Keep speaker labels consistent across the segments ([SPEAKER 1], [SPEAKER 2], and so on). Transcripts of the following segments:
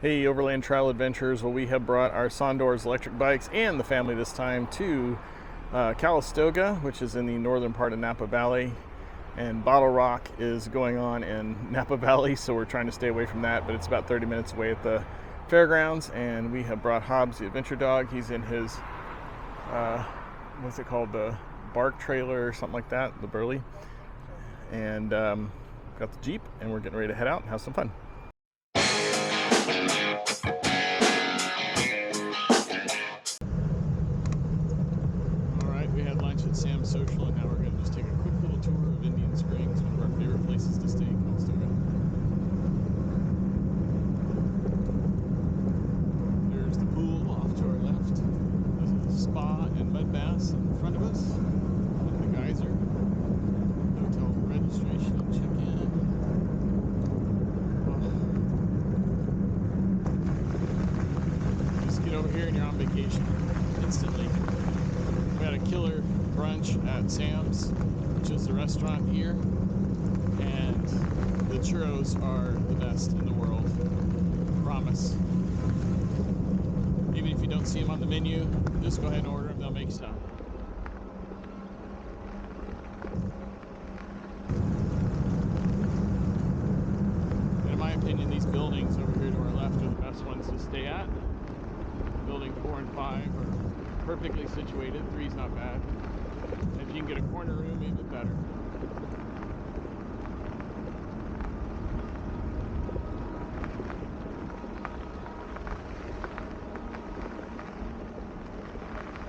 [SPEAKER 1] Hey, Overland Trail Adventures. Well, we have brought our Sondors electric bikes and the family this time to Calistoga, which is in the northern part of Napa Valley. And Bottle Rock is going on in Napa Valley, so we're trying to stay away from that, but it's about 30 minutes away at the fairgrounds. And we have brought Hobbes, the adventure dog. He's in his, what's it called, the bark trailer or something like that, the Burley. And got the Jeep, and we're getting ready to head out and have some fun. Alright, we had lunch at Sam's Social, and now we're going to just take a quick little tour of Indian Springs, one of our favorite places to stay in Calistoga. There's the pool off to our left. There's a spa and mud baths in front of us. And the geyser. Hotel registration and check-in. Just get over here and you're on vacation instantly. We had a killer brunch at Sam's, which is the restaurant here, and the churros are the best in the world. Promise. Even if you don't see them on the menu, just go ahead and order them, they'll make some. And in my opinion, these buildings over here to our left are the best ones to stay at. Building 4 and 5 are perfectly situated. 3's not bad. And if you can get a corner room, even better.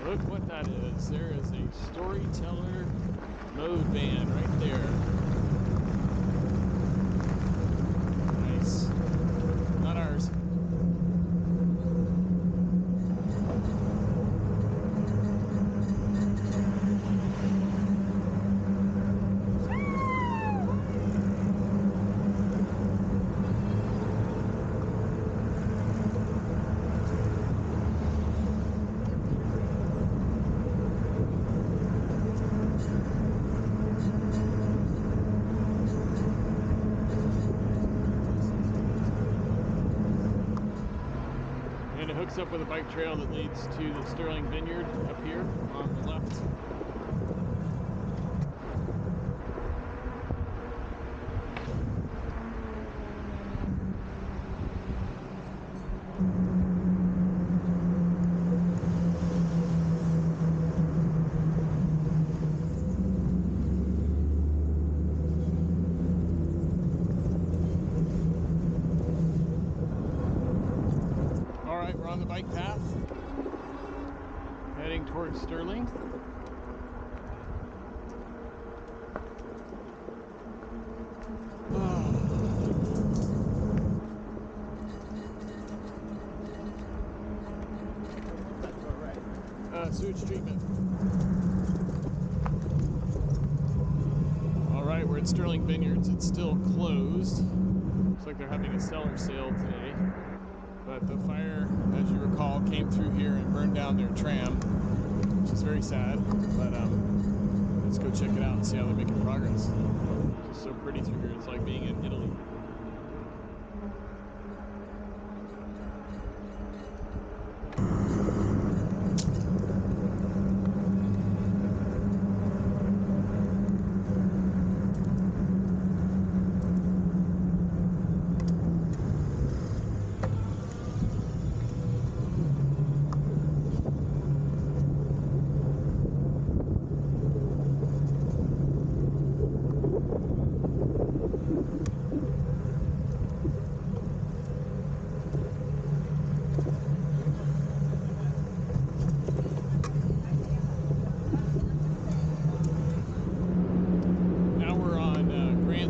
[SPEAKER 1] Look what that is. There is a Storyteller mode van right there. Nice. Not ours. And it hooks up with a bike trail that leads to the Sterling Vineyard up here on the left. We're on the bike path, heading towards Sterling. Sewage treatment. Alright, we're at Sterling Vineyards. It's still closed. Looks like they're having a cellar sale today. But the fire, as you recall, came through here and burned down their tram, which is very sad. But let's go check it out and see how they're making progress. It's just so pretty through here. It's like being in Italy.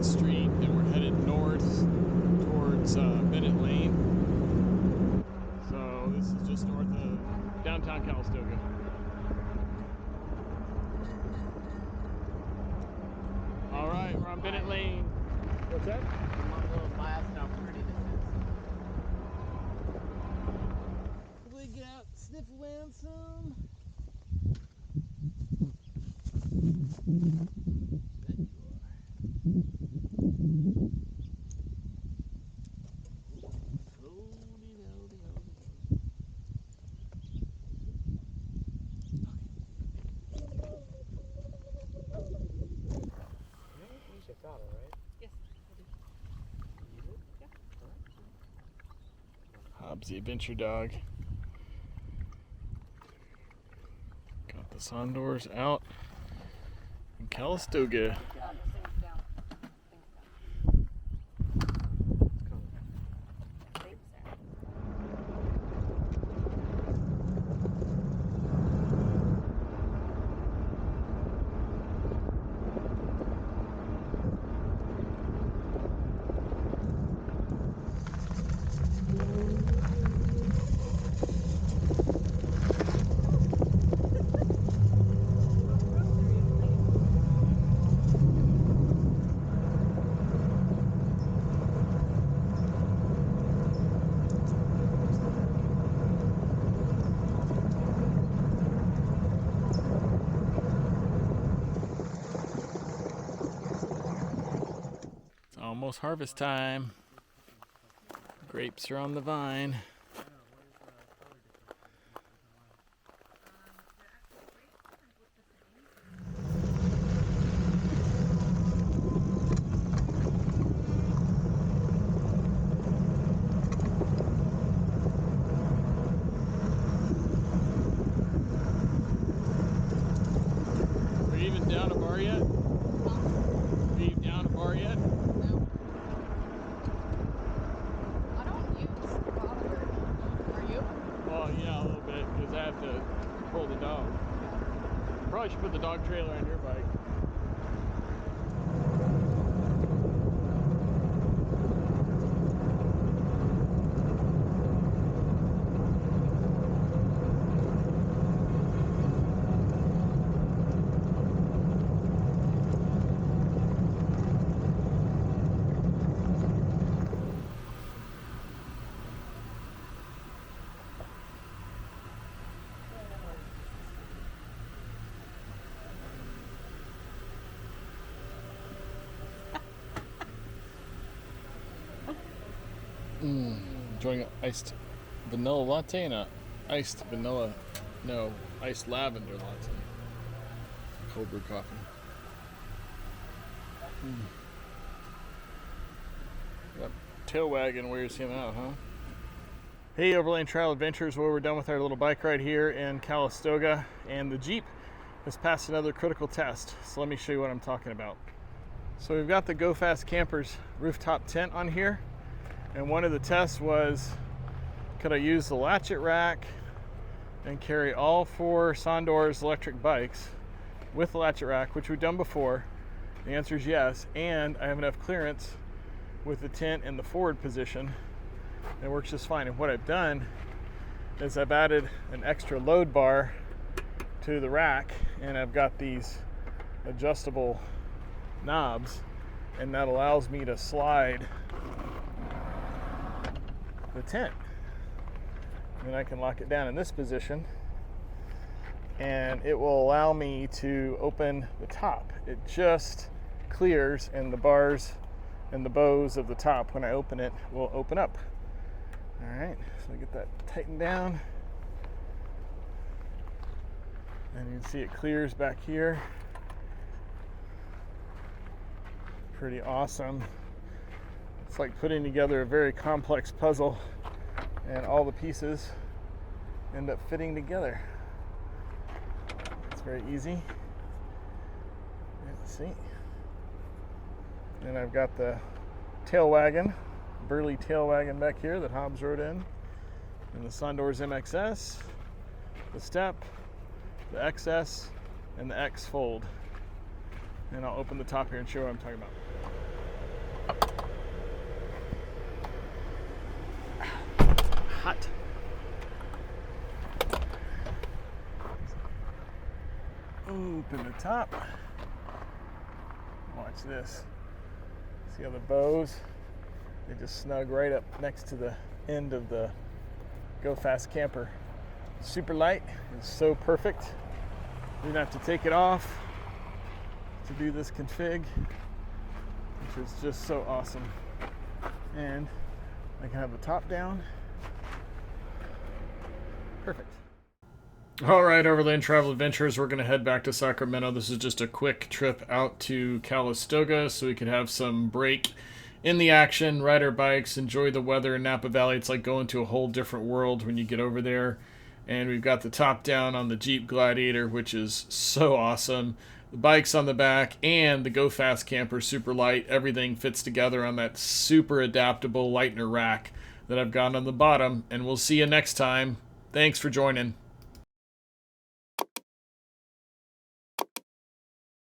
[SPEAKER 1] Street, and we're headed north towards Bennett Lane. So this is just north of downtown Calistoga. Alright, we're on Bennett Lane. What's that? I'm on a little blast how pretty this is. We got sniff around some. Loaded Hobbes, the adventure dog. Got the Sondors out in Calistoga. Almost harvest time. Grapes are on the vine. Are you even down a bar yet? Are you down a bar yet? Yeah, a little bit, because I have to pull the dog. Probably should put the dog trailer on your bike. Enjoying an iced vanilla latte and a iced lavender latte. Cold brew coffee. That tail wagon wears him out, huh? Hey, Overland Trail Adventures. Well, we're done with our little bike ride here in Calistoga, and the Jeep has passed another critical test. So let me show you what I'm talking about. So we've got the Go Fast Campers rooftop tent on here. And one of the tests was, could I use the latchet rack and carry all 4 Sondors electric bikes with the latchet rack, which we've done before? The answer is yes, and I have enough clearance with the tent in the forward position. It works just fine. And what I've done is I've added an extra load bar to the rack, and I've got these adjustable knobs, and that allows me to slide the tent, and I can lock it down in this position, and it will allow me to open the top. It just clears, and the bars and the bows of the top, when I open it, will open up. All right, so I get that tightened down, and you can see it clears back here. Pretty awesome. It's like putting together a very complex puzzle, and all the pieces end up fitting together. It's very easy. Let's see. And I've got the tail wagon, Burley tail wagon back here that Hobbes rode in, and the Sondors MXS, the step, the XS, and the X fold. And I'll open the top here and show you what I'm talking about. Hot. Open the top. Watch this. See how the bows, they just snug right up next to the end of the Go Fast Camper. Super light. It's so perfect. You don't have to take it off to do this config, which is just so awesome. And I can have the top down. Perfect. All right, Overland Travel Adventures, we're going to head back to Sacramento. This is just a quick trip out to Calistoga so we could have some break in the action, ride our bikes, enjoy the weather in Napa Valley. It's like going to a whole different world when you get over there. And we've got the top down on the Jeep Gladiator, which is so awesome. The bikes on the back and the Go Fast camper, super light. Everything fits together on that super adaptable Lightner rack that I've got on the bottom. And we'll see you next time. Thanks for joining.